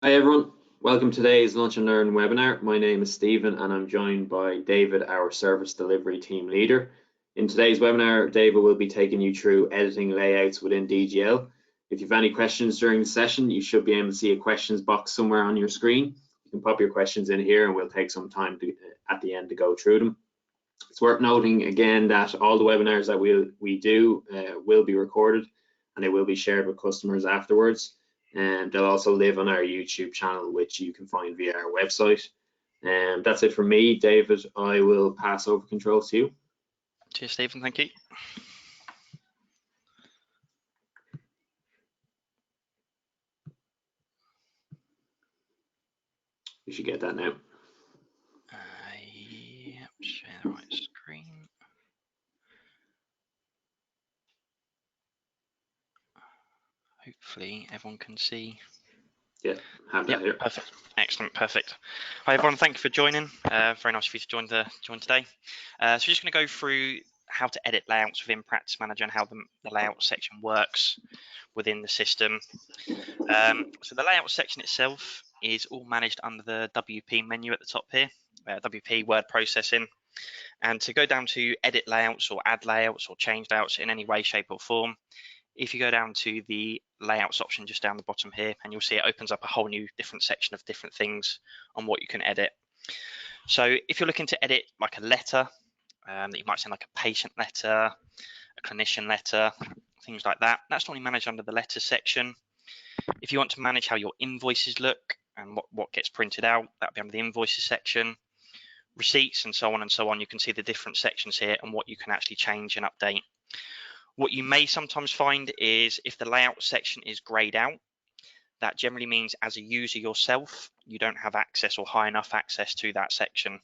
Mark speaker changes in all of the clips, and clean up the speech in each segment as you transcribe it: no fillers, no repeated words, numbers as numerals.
Speaker 1: Hi everyone, welcome to today's Lunch and Learn webinar. My name is Stephen and I'm joined by David, our Service Delivery Team Leader. In today's webinar, David will be taking you through editing layouts within DGL. If you have any questions during the session, you should be able to see a questions box somewhere on your screen. You can pop your questions in here and we'll take some time at the end to go through them. It's worth noting again that all the webinars that we do will be recorded and they will be shared with customers afterwards. And they'll also live on our YouTube channel, which you can find via our website. And that's it from me, David. I will pass over control to you.
Speaker 2: Cheers, Stephen. Thank you.
Speaker 1: You should get that now.
Speaker 2: Yep, share the right screen. Hopefully everyone can see.
Speaker 1: Yeah, have that here.
Speaker 2: Perfect. Excellent, perfect. Hi everyone, thank you for joining. Very nice for you to join today. So we're just going to go through how to edit layouts within Practice Manager and how the layout section works within the system. So the layout section itself is all managed under the WP menu at the top here, WP word processing. And to go down to edit layouts or add layouts or change layouts in any way, shape or form, if you go down to the layouts option just down the bottom here, and you'll see it opens up a whole new different section of different things on what you can edit. So if you're looking to edit like a letter, that you might send like a patient letter, a clinician letter, things like that, that's normally managed under the letters section. If you want to manage how your invoices look and what gets printed out, that'll be under the invoices section. Receipts and so on, you can see the different sections here and what you can actually change and update. What you may sometimes find is if the layout section is grayed out, that generally means as a user yourself, you don't have access or high enough access to that section.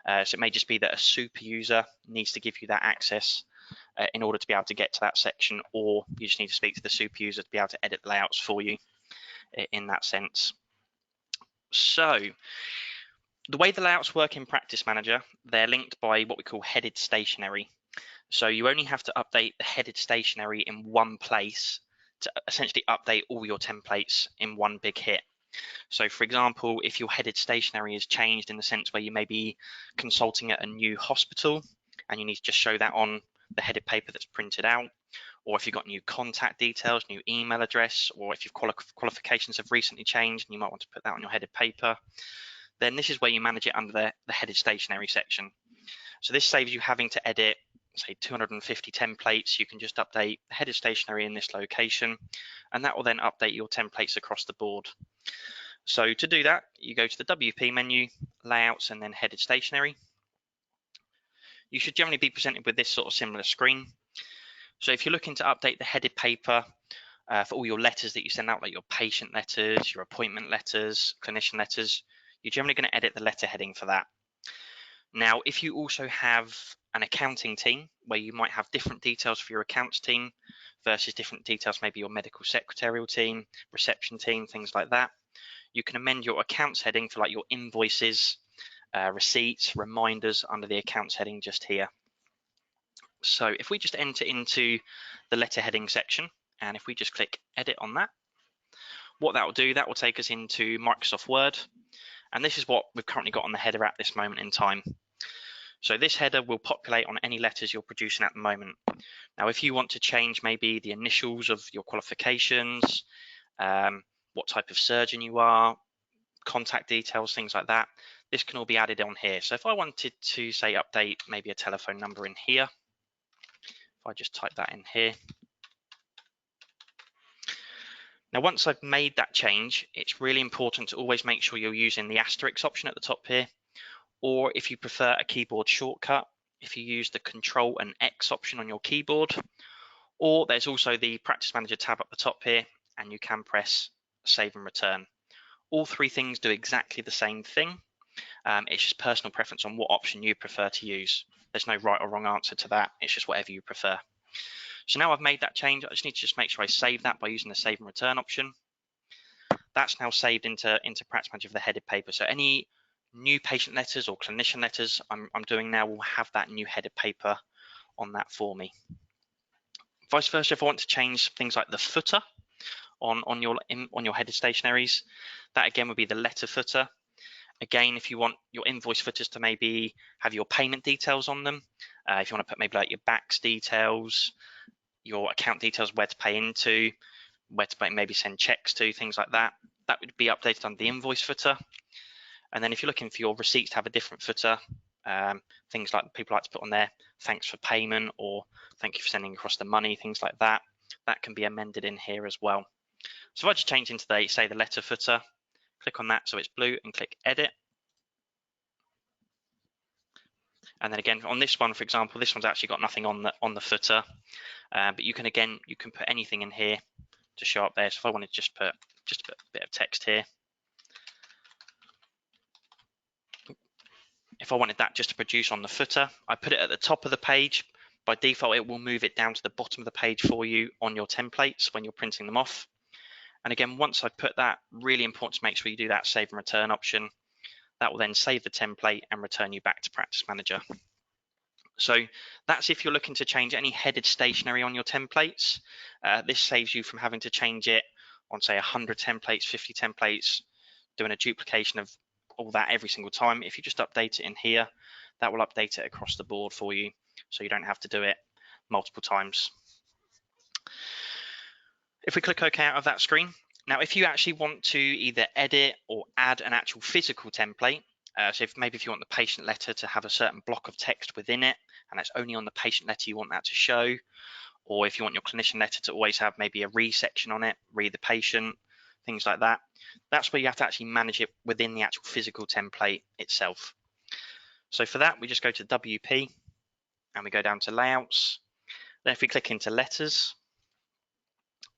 Speaker 2: So it may just be that a super user needs to give you that access in order to be able to get to that section, or you just need to speak to the super user to be able to edit the layouts for you in that sense. So the way the layouts work in Practice Manager, they're linked by what we call headed stationery. So you only have to update the headed stationery in one place to essentially update all your templates in one big hit. So for example, if your headed stationery is changed in the sense where you may be consulting at a new hospital and you need to just show that on the headed paper that's printed out, or if you've got new contact details, new email address, or if your qualifications have recently changed and you might want to put that on your headed paper, then this is where you manage it under the headed stationery section. So this saves you having to edit, say, 250 templates. You can just update the headed stationery in this location, and that will then update your templates across the board. So to do that, you go to the WP menu, layouts, and then headed stationery. You should generally be presented with this sort of similar screen. So if you're looking to update the headed paper for all your letters that you send out, like your patient letters, your appointment letters, clinician letters, you're generally going to edit the letter heading for that. Now, if you also have an accounting team where you might have different details for your accounts team versus different details, maybe your medical secretarial team, reception team, things like that, you can amend your accounts heading for like your invoices, receipts, reminders under the accounts heading just here. So if we just enter into the letter heading section, and if we just click edit on that, what that will do, that will take us into Microsoft Word. And this is what we've currently got on the header at this moment in time. So this header will populate on any letters you're producing at the moment. Now, if you want to change maybe the initials of your qualifications, what type of surgeon you are, contact details, things like that, this can all be added on here. So if I wanted to say update maybe a telephone number in here, if I just type that in here. Now, once I've made that change, it's really important to always make sure you're using the asterisk option at the top here, or if you prefer a keyboard shortcut, if you use the Control and X option on your keyboard, or there's also the Practice Manager tab up the top here, and you can press Save and Return. All three things do exactly the same thing. It's just personal preference on what option you prefer to use. There's no right or wrong answer to that. It's just whatever you prefer. So now I've made that change, I just need to just make sure I save that by using the Save and Return option. That's now saved into Practice Manager for the headed paper. So any new patient letters or clinician letters I'm doing now will have that new headed paper on that for me. Vice versa, if I want to change things like the footer on your headed stationaries. That again would be the letter footer. Again, if you want your invoice footers to maybe have your payment details on them, if you want to put maybe like your backs details, your account details, where to pay into, where to maybe send checks to, things like that, that would be updated on the invoice footer. And then if you're looking for your receipts to have a different footer, things like people like to put on there, thanks for payment, or thank you for sending across the money, things like that, that can be amended in here as well. So if I just change into say the letter footer, click on that so it's blue and click edit. And then again on this one, for example, this one's actually got nothing on the footer, but you can put anything in here to show up there. So if I wanted to just put a bit of text here, if I wanted that just to produce on the footer, I put it at the top of the page. By default, it will move it down to the bottom of the page for you on your templates when you're printing them off. And again, once I put that, really important to make sure you do that save and return option. That will then save the template and return you back to Practice Manager. So that's if you're looking to change any headed stationery on your templates. This saves you from having to change it on say 100 templates, 50 templates, doing a duplication of all that every single time. If you just update it in here, that will update it across the board for you, so you don't have to do it multiple times. If we click OK out of that screen, now if you actually want to either edit or add an actual physical template, so if you want the patient letter to have a certain block of text within it, and it's only on the patient letter you want that to show, or if you want your clinician letter to always have maybe a read section on it, read the patient, things like that, that's where you have to actually manage it within the actual physical template itself. So for that, we just go to WP and we go down to layouts. Then if we click into letters,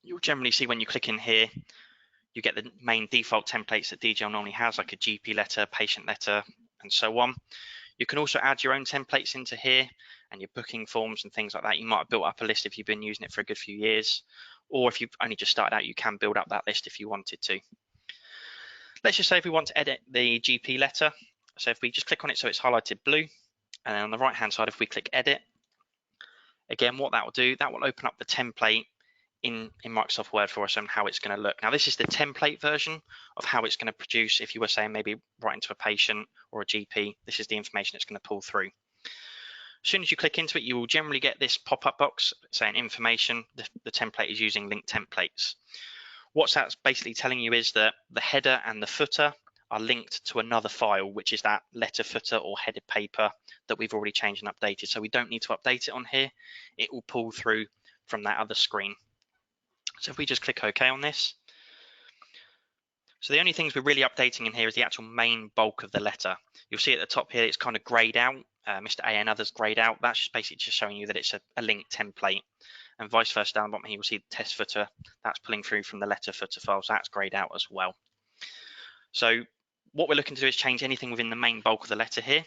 Speaker 2: you'll generally see when you click in here, you get the main default templates that DGL normally has, like a GP letter, patient letter, and so on. You can also add your own templates into here and your booking forms and things like that. You might have built up a list if you've been using it for a good few years, or if you've only just started out, you can build up that list if you wanted to. Let's just say if we want to edit the GP letter. So if we just click on it so it's highlighted blue, and then on the right hand side, if we click edit, again, what that will do, that will open up the template in Microsoft Word for us and how it's going to look. Now, this is the template version of how it's going to produce. If you were saying maybe writing to a patient or a GP, this is the information it's going to pull through. As soon as you click into it, you will generally get this pop-up box saying information. The template is using linked templates. What that's basically telling you is that the header and the footer are linked to another file, which is that letter footer or headed paper that we've already changed and updated. So we don't need to update it on here. It will pull through from that other screen. So if we just click OK on this. So the only things we're really updating in here is the actual main bulk of the letter. You'll see at the top here, it's kind of grayed out. Mr. A and others grayed out. That's just basically just showing you that it's a linked template. And vice versa down the bottom here, you'll see the test footer. That's pulling through from the letter footer file. So that's grayed out as well. So what we're looking to do is change anything within the main bulk of the letter here.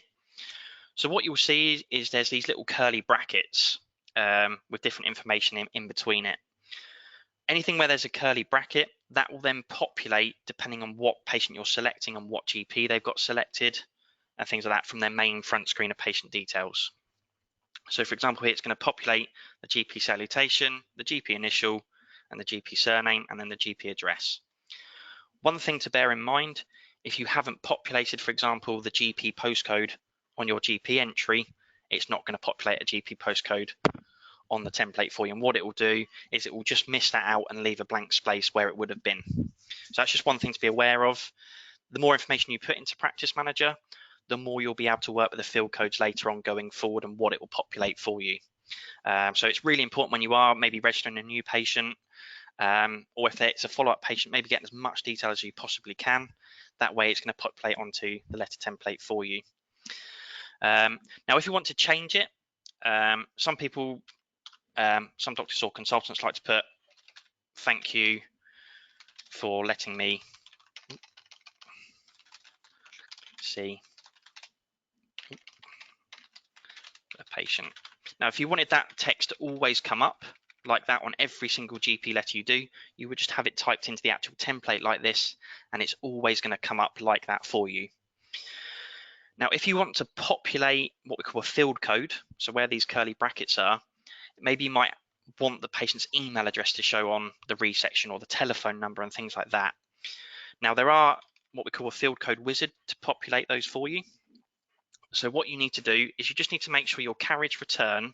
Speaker 2: So what you'll see is there's these little curly brackets with different information in between it. Anything where there's a curly bracket, that will then populate depending on what patient you're selecting and what GP they've got selected and things like that from their main front screen of patient details. So for example, here it's going to populate the GP salutation, the GP initial, and the GP surname, and then the GP address. One thing to bear in mind, if you haven't populated, for example, the GP postcode on your GP entry, it's not going to populate a GP postcode on the template for you. And what it will do is it will just miss that out and leave a blank space where it would have been. So that's just one thing to be aware of. The more information you put into Practice Manager, the more you'll be able to work with the field codes later on going forward and what it will populate for you. So it's really important when you are maybe registering a new patient, or if it's a follow-up patient, maybe getting as much detail as you possibly can. That way it's going to populate onto the letter template for you. Now, if you want to change it, some people, some doctors or consultants like to put, thank you for letting me see a patient. Now, if you wanted that text to always come up like that on every single GP letter you do, you would just have it typed into the actual template like this, and it's always going to come up like that for you. Now, if you want to populate what we call a field code, so where these curly brackets are, maybe you might want the patient's email address to show on the resection, or the telephone number and things like that. Now, there are what we call a field code wizard to populate those for you. So what you need to do is you just need to make sure your carriage return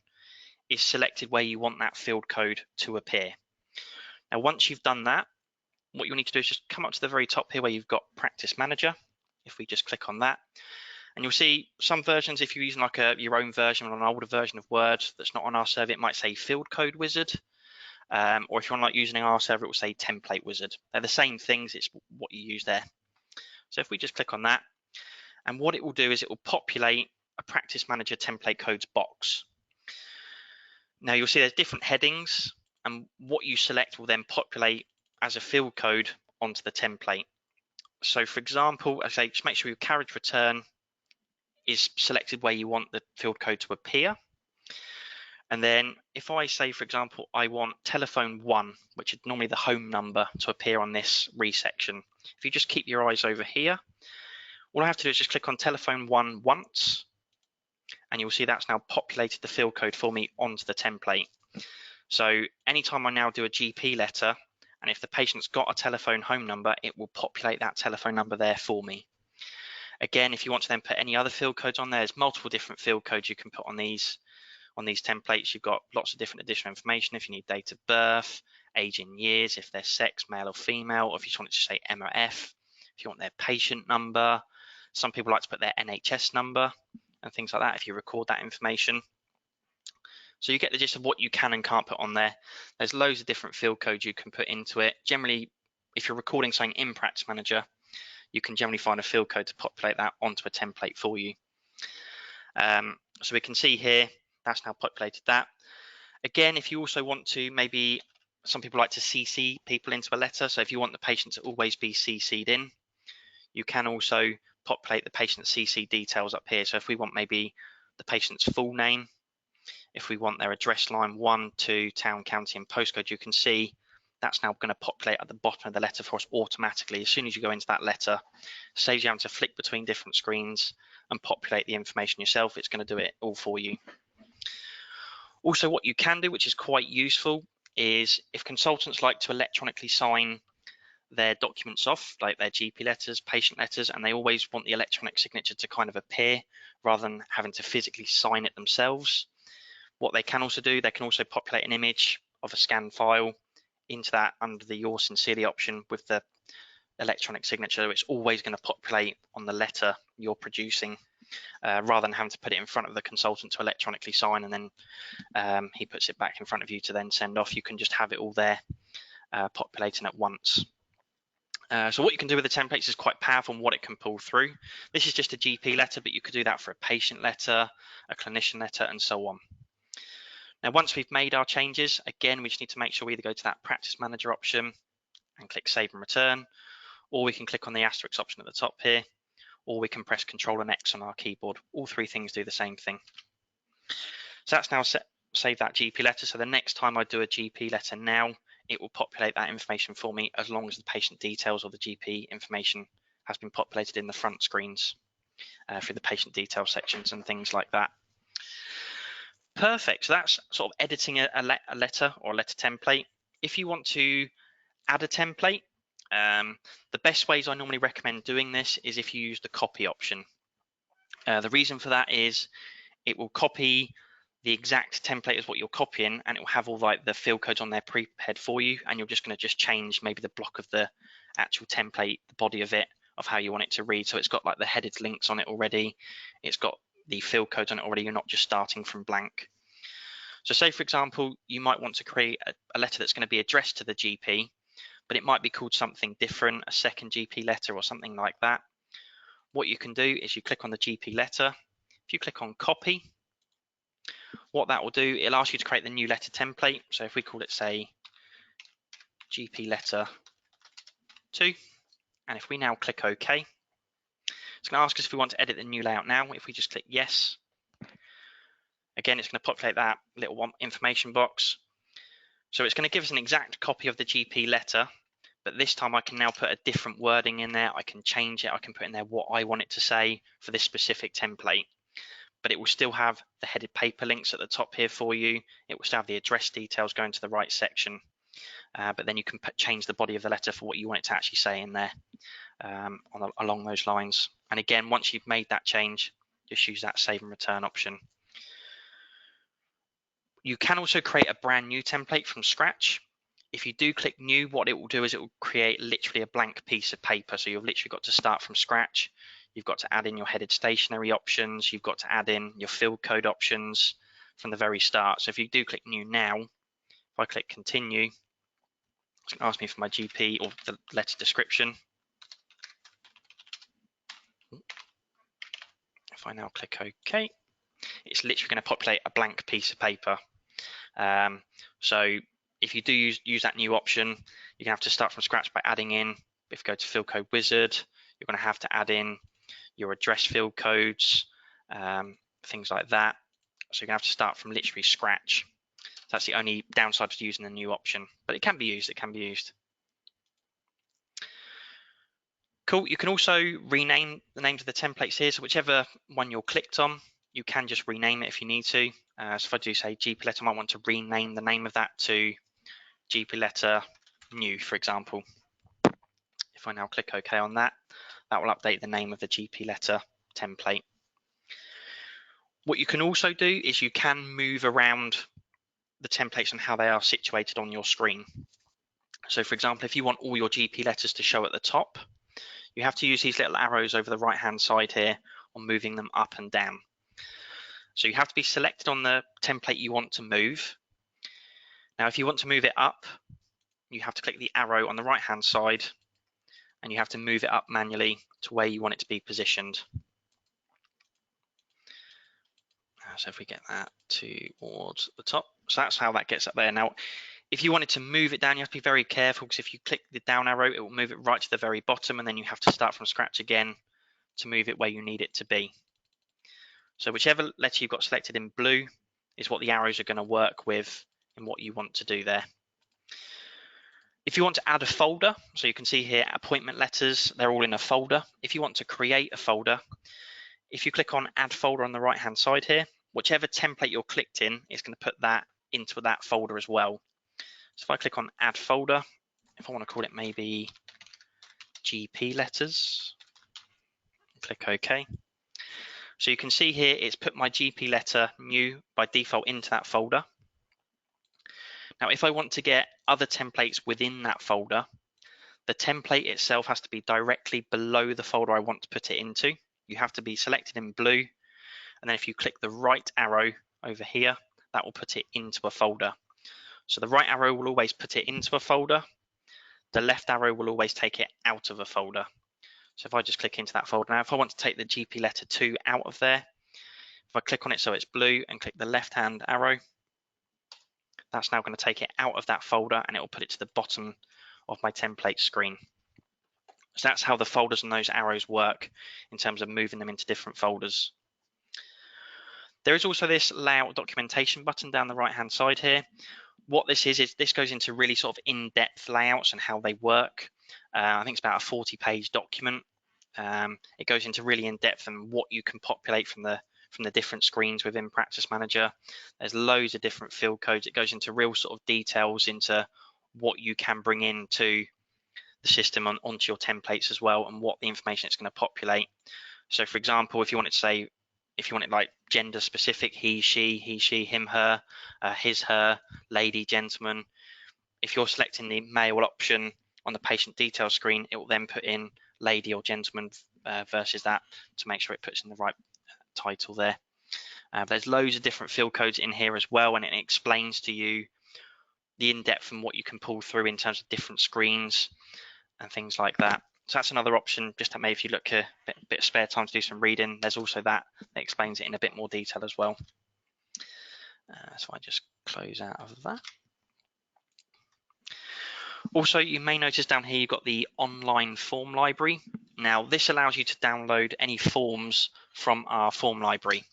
Speaker 2: is selected where you want that field code to appear. Now, once you've done that, what you'll need to do is just come up to the very top here where you've got Practice Manager. If we just click on that, and you'll see some versions, if you're using like your own version or an older version of Word that's not on our server, it might say Field Code Wizard. Or if you're like using our server, it will say Template Wizard. They're the same things, it's what you use there. So if we just click on that, and what it will do is it will populate a Practice Manager template codes box. Now you'll see there's different headings, and what you select will then populate as a field code onto the template. So for example, I say just make sure your carriage return is selected where you want the field code to appear. And then if I say, for example, I want telephone 1, which is normally the home number, to appear on this resection. If you just keep your eyes over here, all I have to do is just click on telephone 1 once, and you'll see that's now populated the field code for me onto the template. So anytime I now do a GP letter, and if the patient's got a telephone home number, it will populate that telephone number there for me. Again, if you want to then put any other field codes on there, there's multiple different field codes you can put on these templates. You've got lots of different additional information if you need date of birth, age in years, if they're sex, male or female, or if you just want it to say M or F, if you want their patient number. Some people like to put their NHS number and things like that if you record that information. So you get the gist of what you can and can't put on there. There's loads of different field codes you can put into it. Generally, if you're recording something in Practice Manager, you can generally find a field code to populate that onto a template for you. So we can see here, that's now populated that. Again, if you also want to, maybe some people like to CC people into a letter. So if you want the patient to always be CC'd in, you can also populate the patient's CC details up here. So if we want maybe the patient's full name, if we want their address line 1, 2, town, county and postcode, you can see that's now going to populate at the bottom of the letter for us automatically. As soon as you go into that letter, saves you having to flick between different screens and populate the information yourself. It's going to do it all for you. Also, what you can do, which is quite useful, is if consultants like to electronically sign their documents off, like their GP letters, patient letters, and they always want the electronic signature to kind of appear rather than having to physically sign it themselves. What they can also do, they can also populate an image of a scanned file into that under the Yours Sincerely option with the electronic signature. It's always going to populate on the letter you're producing rather than having to put it in front of the consultant to electronically sign and then he puts it back in front of you to then send off. You can just have it all there populating at once. So what you can do with the templates is quite powerful and what it can pull through. This is just a GP letter, but you could do that for a patient letter, a clinician letter, and so on. Now, once we've made our changes, again, we just need to make sure we either go to that Practice Manager option and click Save and Return, or we can click on the asterisk option at the top here, or we can press Control and X on our keyboard. All three things do the same thing. So that's now save that GP letter. So the next time I do a GP letter now, it will populate that information for me as long as the patient details or the GP information has been populated in the front screens through the patient detail sections and things like that. Perfect. So that's sort of editing a letter or a letter template. If you want to add a template, the best ways I normally recommend doing this is if you use the copy option. The reason for that is it will copy the exact template as what you're copying, and it will have all like the field codes on there prepared for you, and you're just going to just change maybe the block of the actual template, the body of it, of how you want it to read. So it's got like the headed links on it already. It's got the field codes on it already. You're not just starting from blank. So say, for example, you might want to create a letter that's going to be addressed to the GP, but it might be called something different, a second GP letter or something like that. What you can do is you click on the GP letter. If you click on copy, what that will do, it'll ask you to create the new letter template. So if we call it, say, GP letter 2, and if we now click OK, it's going to ask us if we want to edit the new layout now. If we just click yes, again, it's going to populate that little information box. So it's going to give us an exact copy of the GP letter, but this time I can now put a different wording in there. I can change it. I can put in there what I want it to say for this specific template. but it will still have the headed paper links at the top here for you. It will still have the address details going to the right section, but then you can change the body of the letter for what you want it to actually say in there, along those lines. And again, once you've made that change, just use that save and return option. You can also create a brand new template from scratch. If you do click new, what it will do is it will create literally a blank piece of paper. So you've literally got to start from scratch. You've got to add in your headed stationery options. You've got to add in your field code options from the very start. So if you do click new now, if I click continue, it's going to ask me for my GP or the letter description. If I now click OK, it's literally going to populate a blank piece of paper. So if you do use that new option, you're going to have to start from scratch by adding in, if you go to field code wizard, you're going to have to add in your address field codes, things like that. So you're going to have to start from literally scratch. That's the only downside to using the new option, but it can be used. Cool. You can also rename the names of the templates here. So whichever one you're clicked on, you can just rename it if you need to. So if I do say GP letter, I might want to rename the name of that to GP letter new, for example. If I now click OK on that, that will update the name of the GP letter template. What you can also do is you can move around the templates and how they are situated on your screen. So for example, if you want all your GP letters to show at the top, you have to use these little arrows over the right hand side here on moving them up and down. So you have to be selected on the template you want to move. Now if you want to move it up, you have to click the arrow on the right hand side and you have to move it up manually to where you want it to be positioned. So if we get that towards the top, so that's how that gets up there. Now if you wanted to move it down, you have to be very careful, because if you click the down arrow, it will move it right to the very bottom, and then you have to start from scratch again to move it where you need it to be. So whichever letter you've got selected in blue is what the arrows are going to work with in what you want to do there. If you want to add a folder, so you can see here appointment letters, they're all in a folder. If you want to create a folder, if you click on add folder on the right hand side here, whichever template you're clicked in, it's going to put that into that folder as well. So if I click on add folder, if I want to call it maybe GP letters, click OK. So you can see here it's put my GP letter new by default into that folder. Now if I want to get other templates within that folder, the template itself has to be directly below the folder I want to put it into. You have to be selected in blue, and then if you click the right arrow over here, that will put it into a folder. So the right arrow will always put it into a folder. The left arrow will always take it out of a folder. So if I just click into that folder now, if I want to take the GP letter 2 out of there, if I click on it so it's blue and click the left hand arrow, that's now going to take it out of that folder and it will put it to the bottom of my template screen. So that's how the folders and those arrows work in terms of moving them into different folders. There is also this layout documentation button down the right hand side here. What this is this goes into really sort of in-depth layouts and how they work. I think it's about a 40-page document. It goes into really in-depth and what you can populate from the different screens within Practice Manager. There's loads of different field codes. It goes into real sort of details into what you can bring into the system onto your templates as well, and what the information it's going to populate. So for example, if you wanted to say, if you want it like gender specific, he, she, him, her, his, her, lady, gentleman, if you're selecting the male option on the patient details screen, it will then put in lady or gentleman versus that to make sure it puts in the right title there. There's loads of different field codes in here as well, and it explains to you the in-depth and what you can pull through in terms of different screens and things like that. So that's another option, just that maybe if you look a bit of spare time to do some reading, there's also that explains it in a bit more detail as well. So I just close out of that. Also, you may notice down here you've got the online form library. Now this allows you to download any forms from our form library.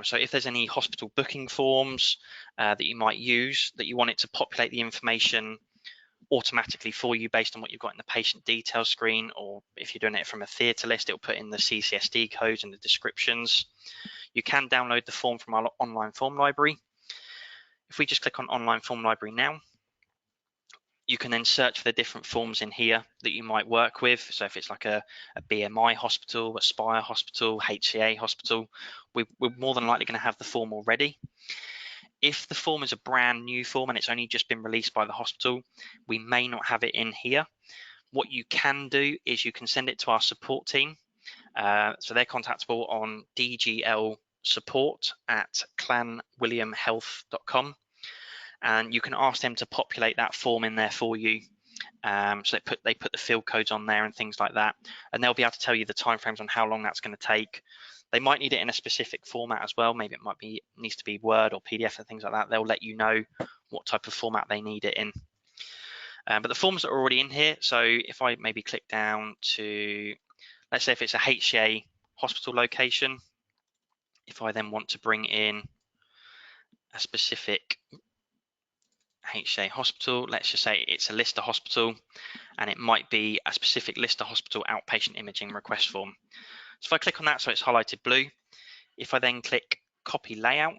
Speaker 2: So if there's any hospital booking forms that you might use, that you want it to populate the information automatically for you based on what you've got in the patient details screen, or if you're doing it from a theatre list, it'll put in the CCSD codes and the descriptions. You can download the form from our online form library. If we just click on online form library now, you can then search for the different forms in here that you might work with. So if it's like a BMI hospital, a Spire hospital, HCA hospital, we're more than likely going to have the form already. If the form is a brand new form and it's only just been released by the hospital, we may not have it in here. What you can do is you can send it to our support team. So they're contactable on DGL support@clanwilliamhealth.com, and you can ask them to populate that form in there for you. So they put the field codes on there and things like that, and they'll be able to tell you the timeframes on how long that's going to take. They might need it in a specific format as well. Maybe it needs to be Word or PDF and things like that. They'll let you know what type of format they need it in. But the forms are already in here. So if I maybe click down to, let's say if it's a HCA hospital location, if I then want to bring in a specific HCA hospital, let's just say it's a Lister hospital, and it might be a specific Lister hospital outpatient imaging request form. So if I click on that, so it's highlighted blue, if I then click copy layout,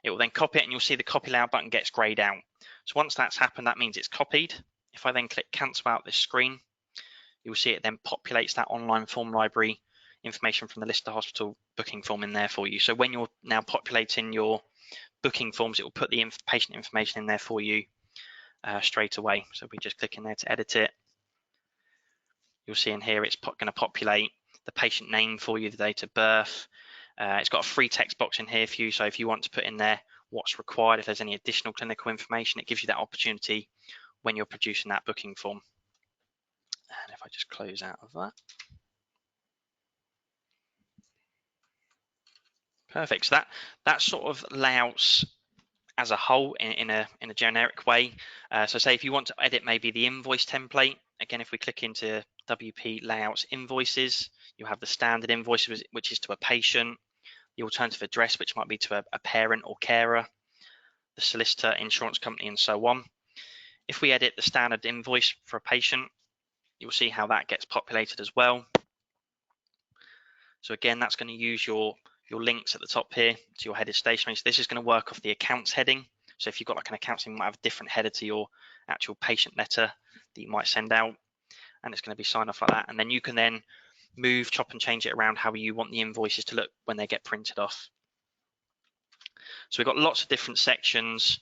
Speaker 2: it will then copy it, and you'll see the copy layout button gets grayed out. So once that's happened, that means it's copied. If I then click cancel out this screen, you'll see it then populates that online form library information from the Lister hospital booking form in there for you. So when you're now populating your booking forms, it will put the patient information in there for you straight away. So if we just click in there to edit it, you'll see in here it's going to populate the patient name for you, the date of birth. It's got a free text box in here for you, so if you want to put in there what's required, if there's any additional clinical information, it gives you that opportunity when you're producing that booking form. And if I just close out of that. Perfect. So that sort of layouts as a whole in a generic way. So say if you want to edit maybe the invoice template, again, if we click into WP layouts invoices, you have the standard invoice, which is to a patient, the alternative address, which might be to a parent or carer, the solicitor, insurance company, and so on. If we edit the standard invoice for a patient, you'll see how that gets populated as well. So again, that's going to use your links at the top here to your headed stationery. So this is going to work off the accounts heading. So if you've got like an accounts, you might have a different header to your actual patient letter that you might send out, and it's going to be signed off like that. And then you can then move, chop and change it around how you want the invoices to look when they get printed off. So we've got lots of different sections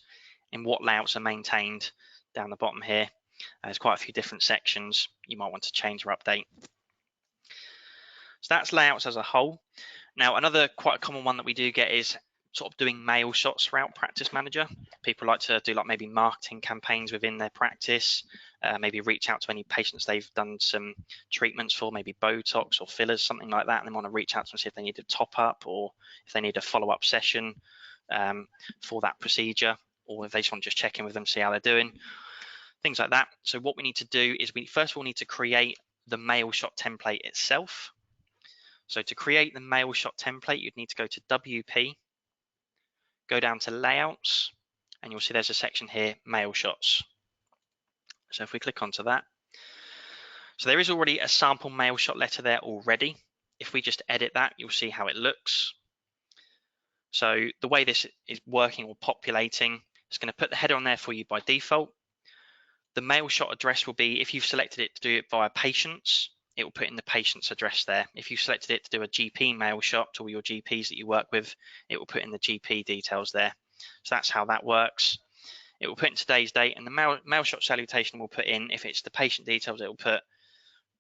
Speaker 2: in what layouts are maintained down the bottom here. There's quite a few different sections you might want to change or update. So that's layouts as a whole. Now, another quite a common one that we do get is sort of doing mail shots throughout Practice Manager. People like to do like maybe marketing campaigns within their practice, maybe reach out to any patients they've done some treatments for, maybe Botox or fillers, something like that, and they want to reach out to them, see if they need a top up or if they need a follow-up session for that procedure, or if they just want to just check in with them, see how they're doing, things like that. So what we need to do is we first of all need to create the mail shot template itself. So to create the mail shot template, you'd need to go to WP, go down to layouts, and you'll see there's a section here, mail shots. So if we click onto that, so there is already a sample mail shot letter there already. If we just edit that, you'll see how it looks. So the way this is working or populating, it's going to put the header on there for you by default. The mail shot address will be, if you've selected it to do it via patients, it will put in the patient's address there. If you've selected it to do a GP mail shot to all your GPs that you work with, it will put in the GP details there. So that's how that works. It will put in today's date, and the mail shot salutation will put in, if it's the patient details, it will put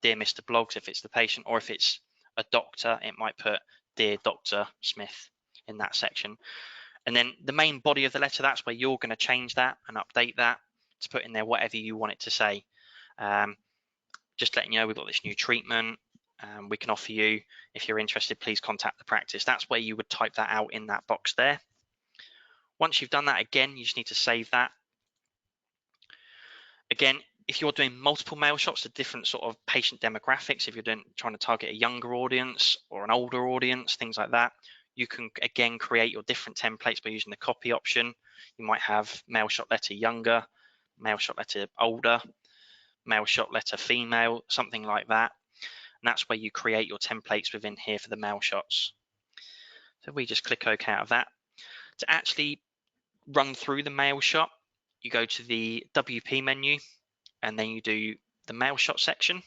Speaker 2: Dear Mr. Bloggs if it's the patient, or if it's a doctor, it might put Dear Dr. Smith in that section. And then the main body of the letter, that's where you're going to change that and update that to put in there whatever you want it to say. Just letting you know, we've got this new treatment we can offer you. If you're interested, please contact the practice. That's where you would type that out in that box there. Once you've done that, again, you just need to save that. Again, if you're doing multiple mail shots to different sort of patient demographics, if you're trying to target a younger audience or an older audience, things like that, you can again create your different templates by using the copy option. You might have mail shot letter younger, mail shot letter older, mail shot letter female, something like that. And that's where you create your templates within here for the mail shots. So we just click OK out of that. To actually run through the mail shot, you go to the WP menu and then you do the mail shot section.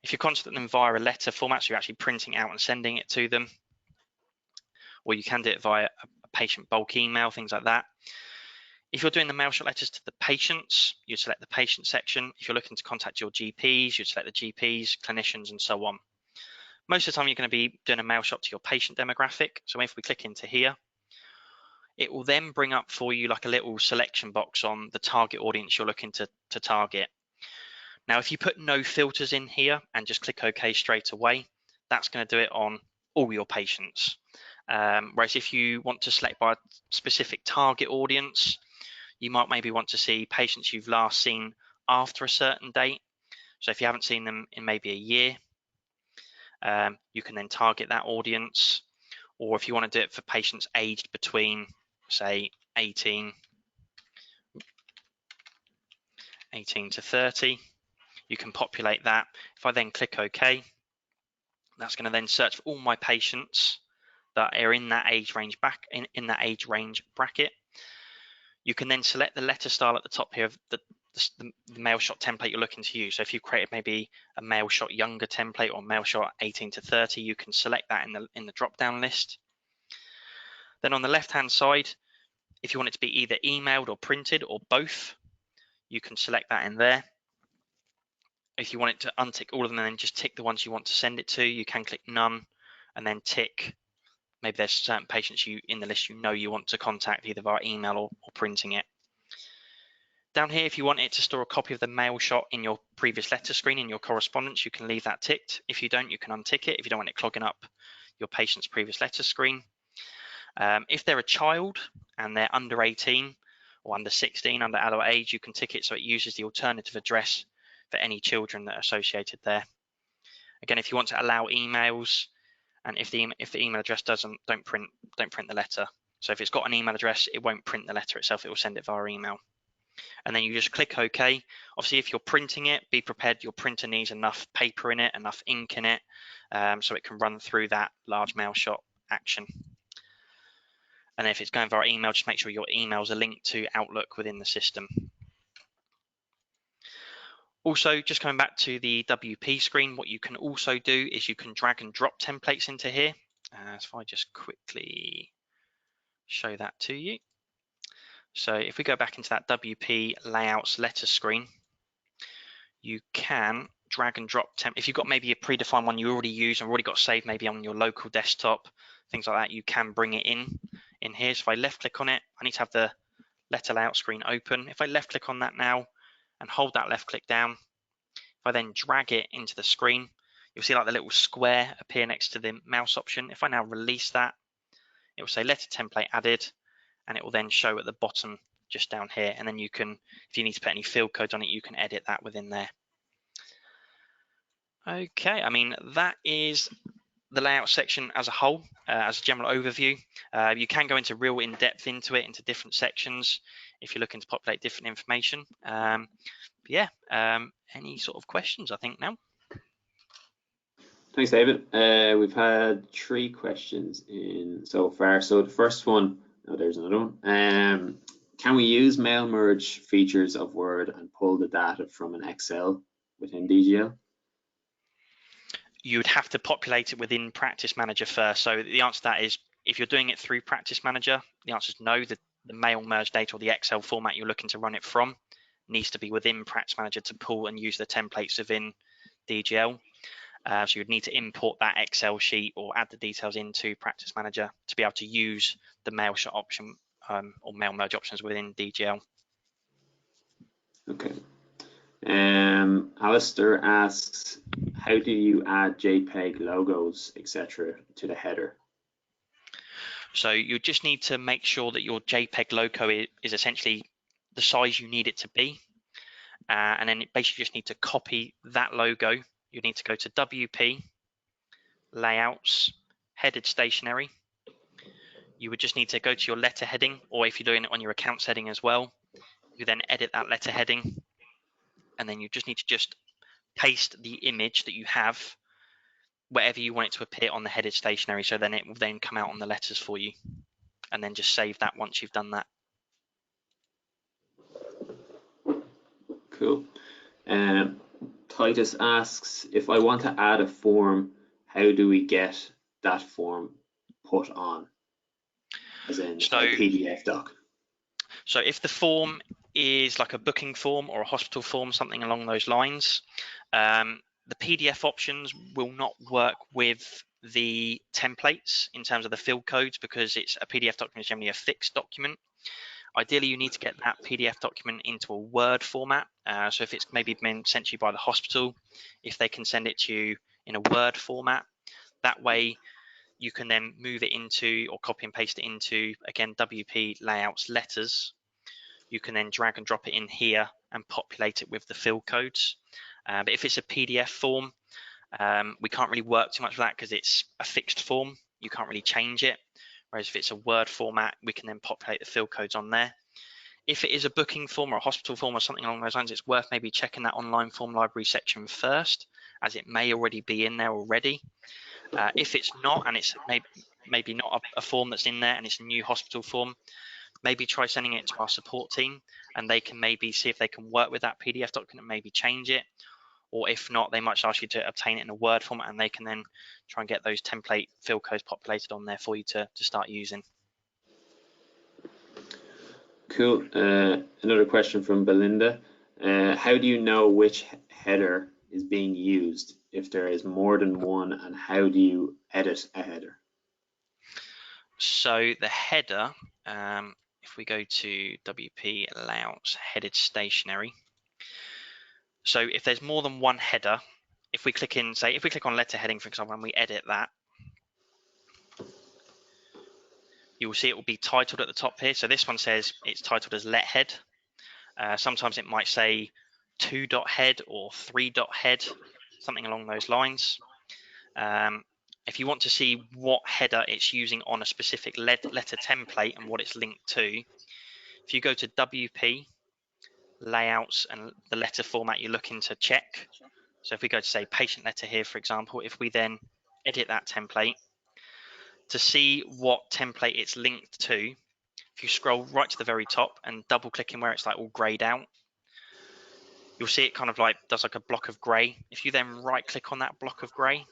Speaker 2: If you're contacting them via a letter format, so you're actually printing out and sending it to them, or you can do it via a patient bulk email, things like that. If you're doing the mail shot letters to the patients, you select the patient section. If you're looking to contact your GPs, you select the GPs, clinicians, and so on. Most of the time, you're going to be doing a mail shot to your patient demographic. So if we click into here, it will then bring up for you like a little selection box on the target audience you're looking to target. Now, if you put no filters in here and just click OK straight away, that's going to do it on all your patients. Whereas if you want to select by a specific target audience, you might maybe want to see patients you've last seen after a certain date. So if you haven't seen them in maybe a year, you can then target that audience. Or if you want to do it for patients aged between, say, 18 to 30, you can populate that. If I then click OK, that's going to then search for all my patients that are in that age range in that age range bracket. You can then select the letter style at the top here of the mail shot template you're looking to use. So if you've created maybe a mail shot younger template or mail shot 18 to 30, you can select that in the drop down list. Then on the left hand side, if you want it to be either emailed or printed or both, you can select that in there. If you want it to untick all of them and then just tick the ones you want to send it to, you can click none and then tick. Maybe there's certain patients in the list you want to contact either via email or printing it. Down here, if you want it to store a copy of the mail shot in your previous letter screen in your correspondence, you can leave that ticked. If you don't, you can untick it if you don't want it clogging up your patient's previous letter screen. If they're a child and they're under 18 or under 16, under adult age, you can tick it so it uses the alternative address for any children that are associated there. Again, if you want to allow emails, and if the email address don't print the letter. So if it's got an email address, it won't print the letter itself, it will send it via email. And then you just click OK. Obviously, if you're printing it, be prepared your printer needs enough paper in it, enough ink in it, so it can run through that large mail shot action. And if it's going via email, just make sure your emails are linked to Outlook within the system. Also, just coming back to the WP screen, what you can also do is you can drag and drop templates into here. So if I just quickly show that to you. So if we go back into that WP layouts letter screen, you can drag and drop if you've got maybe a predefined one you already use and already got saved maybe on your local desktop, things like that, you can bring it in here. So if I left click on it, I need to have the letter layout screen open. If I left click on that now and hold that left click down, if I then drag it into the screen, you'll see like the little square appear next to the mouse option. If I now release that, it will say letter template added, and it will then show at the bottom just down here. And then you can, if you need to put any field codes on it, you can edit that within there. Okay, I mean, that is the layout section as a whole, as a general overview. You can go into real in-depth into it, into different sections, if you're looking to populate different information. Any sort of questions, I think, now?
Speaker 1: Thanks, David. We've had 3 questions in so far. So the first one, there's another one. Can we use mail merge features of Word and pull the data from an Excel within DGL?
Speaker 2: You would have to populate it within Practice Manager first. So the answer to that is, if you're doing it through Practice Manager, the answer is no. The mail merge data or the Excel format you're looking to run it from needs to be within Practice Manager to pull and use the templates within DGL. So you'd need to import that Excel sheet or add the details into Practice Manager to be able to use the mail shot option or mail merge options within DGL.
Speaker 1: Okay. Alistair asks, how do you add JPEG logos, etc., to the header?
Speaker 2: So you just need to make sure that your JPEG logo is essentially the size you need it to be. And then basically just need to copy that logo. You need to go to WP, Layouts, Headed Stationery. You would just need to go to your letter heading, or if you're doing it on your accounts heading as well, You then edit that letter heading, and then you just need to just paste the image that you have wherever you want it to appear on the headed stationery, so then it will then come out on the letters for you, and then just save that once you've done that.
Speaker 1: Cool. Titus asks, if I want to add a form, how do we get that form put on, as in a PDF doc?
Speaker 2: So if the form is like a booking form or a hospital form, something along those lines, the PDF options will not work with the templates in terms of the field codes, because it's a PDF document is generally a fixed document. Ideally, you need to get that PDF document into a Word format. So if it's maybe been sent to you by the hospital, if they can send it to you in a Word format, that way you can then move it into, or copy and paste it into, again, WP layouts letters. You can then drag and drop it in here and populate it with the field codes. But if it's a PDF form, we can't really work too much with that because it's a fixed form. You can't really change it. Whereas if it's a Word format, we can then populate the field codes on there. If it is a booking form or a hospital form or something along those lines, it's worth maybe checking that online form library section first, as it may already be in there already. If it's not, and it's maybe not a form that's in there and it's a new hospital form, maybe try sending it to our support team, and they can maybe see if they can work with that PDF document and maybe change it. Or if not, they might just ask you to obtain it in a Word format, and they can then try and get those template field codes populated on there for you to start using.
Speaker 1: Cool. Another question from Belinda. How do you know which header is being used if there is more than one, and how do you edit a header?
Speaker 2: So the header, if we go to WP layouts headed stationery, so if there's more than one header, if we click in, say, if we click on letter heading, for example, and we edit that, you will see it will be titled at the top here. So this one says it's titled as let head. Sometimes it might say 2.head or 3.head, something along those lines. If you want to see what header it's using on a specific letter template and what it's linked to, if you go to WP layouts and the letter format you're looking to check, so if we go to, say, patient letter here, for example, if we then edit that template, to see what template it's linked to, if you scroll right to the very top and double click in where it's like all grayed out, you'll see it kind of like does like a block of gray. If you then right click on that block of gray,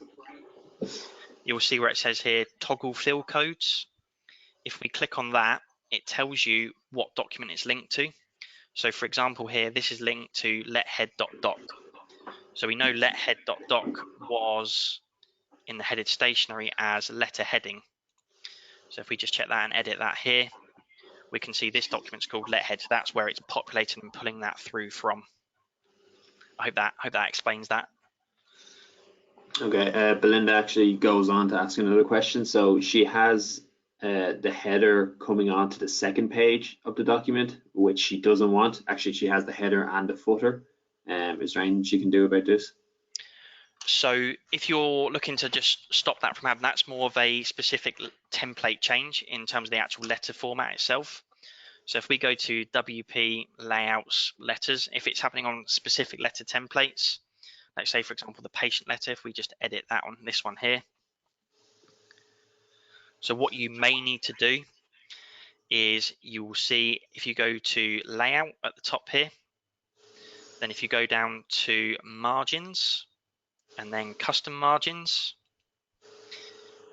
Speaker 2: you'll see where it says here toggle field codes. If we click on that, it tells you what document it's linked to. So for example here, this is linked to lethead.doc. So we know lethead.doc was in the headed stationery as letter heading. So if we just check that and edit that here, we can see this document's called lethead. So that's where it's populating and pulling that through from. I hope that explains that.
Speaker 1: Okay, Belinda actually goes on to ask another question. So she has the header coming onto the second page of the document, which she doesn't want. Actually, she has the header and the footer. Is there anything she can do about this?
Speaker 2: So if you're looking to just stop that from happening, that's more of a specific template change in terms of the actual letter format itself. So if we go to WP layouts letters, if it's happening on specific letter templates, let's say, for example, the patient letter, if we just edit that on this one here. So what you may need to do is you will see, if you go to layout at the top here, then if you go down to margins and then custom margins,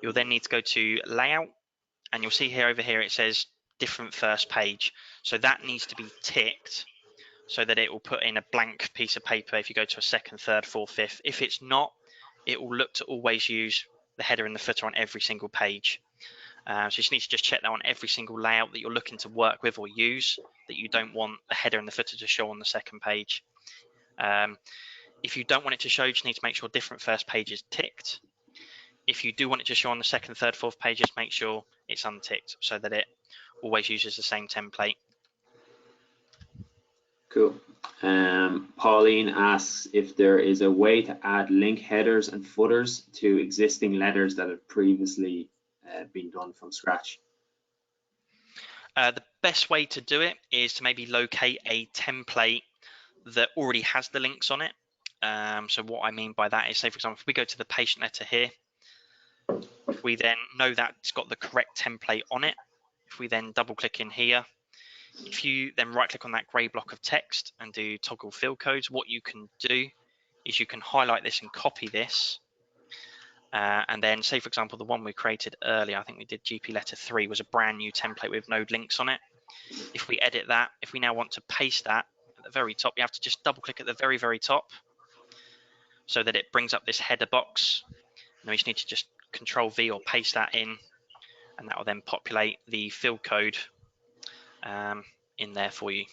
Speaker 2: you'll then need to go to layout, and you'll see here over here it says different first page. So that needs to be ticked so that it will put in a blank piece of paper if you go to a second, third, fourth, fifth. If it's not, it will look to always use the header and the footer on every single page. So you just need to just check that on every single layout that you're looking to work with or use, that you don't want the header and the footer to show on the second page. If you don't want it to show, you just need to make sure different first page is ticked. If you do want it to show on the second, third, fourth pages, make sure it's unticked so that it always uses the same template.
Speaker 1: Cool. Pauline asks if there is a way to add link headers and footers to existing letters that have previously been done from scratch.
Speaker 2: The best way to do it is to maybe locate a template that already has the links on it. So what I mean by that is, say for example, if we go to the patient letter here, if we then know that it's got the correct template on it, if we then double click in here, if you then right click on that grey block of text and do toggle field codes, what you can do is you can highlight this and copy this. And then say for example, the one we created earlier, I think we did GP letter 3, was a brand new template with no links on it. If we edit that, if we now want to paste that at the very top, you have to just double click at the very, very top so that it brings up this header box. Now you just need to just Control V or paste that in, and that will then populate the field code in there for you.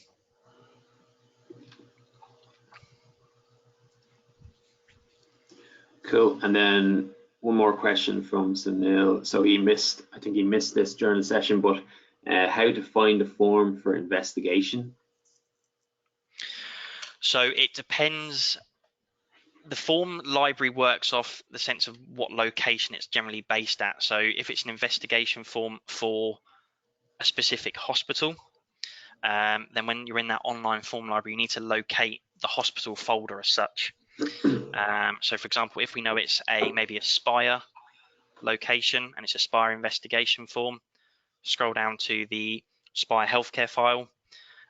Speaker 1: Cool. And then one more question from Sunil. So I think he missed this during the session, but how to find a form for investigation?
Speaker 2: So it depends. The form library works off the sense of what location it's generally based at. So if it's an investigation form for a specific hospital, then when you're in that online form library, you need to locate the hospital folder as such. So for example, if we know it's maybe a Spire location and it's a Spire investigation form, scroll down to the Spire healthcare file.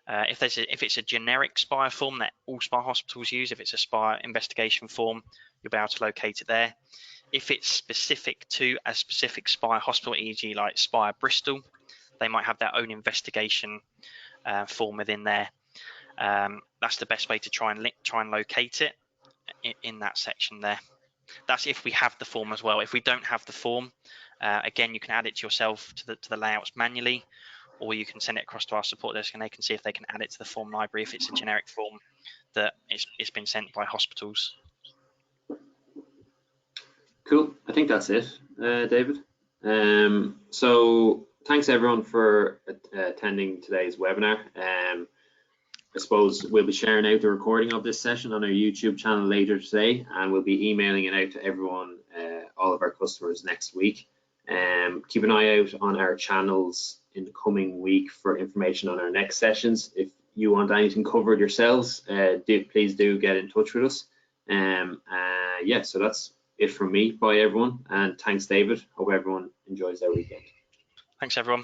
Speaker 2: If it's a generic Spire form that all Spire hospitals use, if it's a Spire investigation form, you'll be able to locate it there. If it's specific to a specific Spire hospital, e.g. like Spire Bristol, they might have their own investigation form within there. That's the best way to try and locate it in that section there. That's if we have the form as well. If we don't have the form, again, you can add it to yourself to the layouts manually, or you can send it across to our support desk and they can see if they can add it to the form library if it's a generic form that it's been sent by hospitals.
Speaker 1: Cool. I think that's it, David. So thanks everyone for attending today's webinar. I suppose we'll be sharing out the recording of this session on our YouTube channel later today, and we'll be emailing it out to everyone, all of our customers next week. Keep an eye out on our channels in the coming week for information on our next sessions. If you want anything covered yourselves, please do get in touch with us. Yeah, so that's it from me. Bye everyone, and thanks David. Hope everyone enjoys their weekend.
Speaker 2: Thanks everyone.